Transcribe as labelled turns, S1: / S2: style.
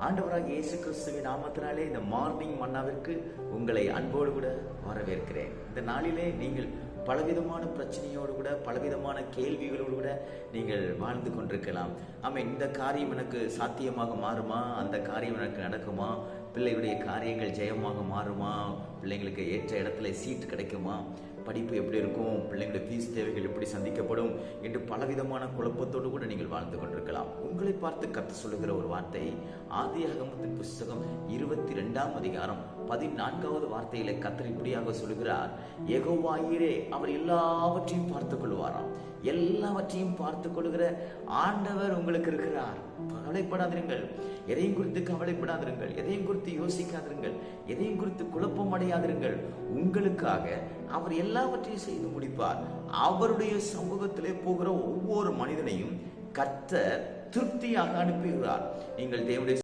S1: ஆண்டவராகிய இயேசு கிறிஸ்துவின் நாமத்தினாலே இந்த மார்னிங் மன்னாவிற்கு உங்களை அன்போடு கூட வரவேற்கிறேன். இந்த நாளிலே நீங்கள் பலவிதமான பிரச்சனையோடு கூட பலவிதமான கேள்விகளோடு கூட நீங்கள் வாழ்ந்து கொண்டிருக்கலாம். ஆமாம், இந்த காரியம் எனக்கு சாத்தியமாக மாறுமா, அந்த காரியம் எனக்கு நடக்குமா, பிள்ளைகளுடைய காரியங்கள் ஜெயமாக மாறுமா, பிள்ளைங்களுக்கு ஏற்ற இடத்துல சீட் கிடைக்குமா, படிப்பு எப்படி இருக்கும், பிள்ளைங்களுடைய ஃபீஸ் தேவைகள் எப்படி சந்திக்கப்படும் என்று பலவிதமான குழப்பத்தோடு கூட நீங்கள் வாழ்ந்து கொண்டிருக்கலாம். உங்களை பார்த்து கர்த்தர் சொல்லுகிற ஒரு வார்த்தை, ஆதியாகமத்தின் புஸ்தகம் 22ஆம் அதிகாரம் 14வது வார்த்தையில கர்த்தர் இப்படியாக சொல்லுகிறார், யெகோவாயீரே அவர் எல்லாவற்றையும் பார்த்துக் கொள்வாராம். எல்லாவற்றையும் பார்த்துக் கொள்கிற ஆண்டவர் உங்களுக்கு இருக்கிறார். கவலைப்படாதிருங்கள், எதையும் குறித்து கவலைப்படாதிருங்கள், எதையும் குறித்து யோசிக்காதிருங்கள், எதையும் குறித்து குழப்பம் அடையாதிருங்கள். உங்களுக்காக அவர் எல்லாவற்றையும் செய்து முடிப்பார். அவருடைய சமூகத்திலே போகிற ஒவ்வொரு மனிதனையும் கர்த்தர் திருப்தியாக அனுப்புகிறார். நீங்கள் தேவனுடைய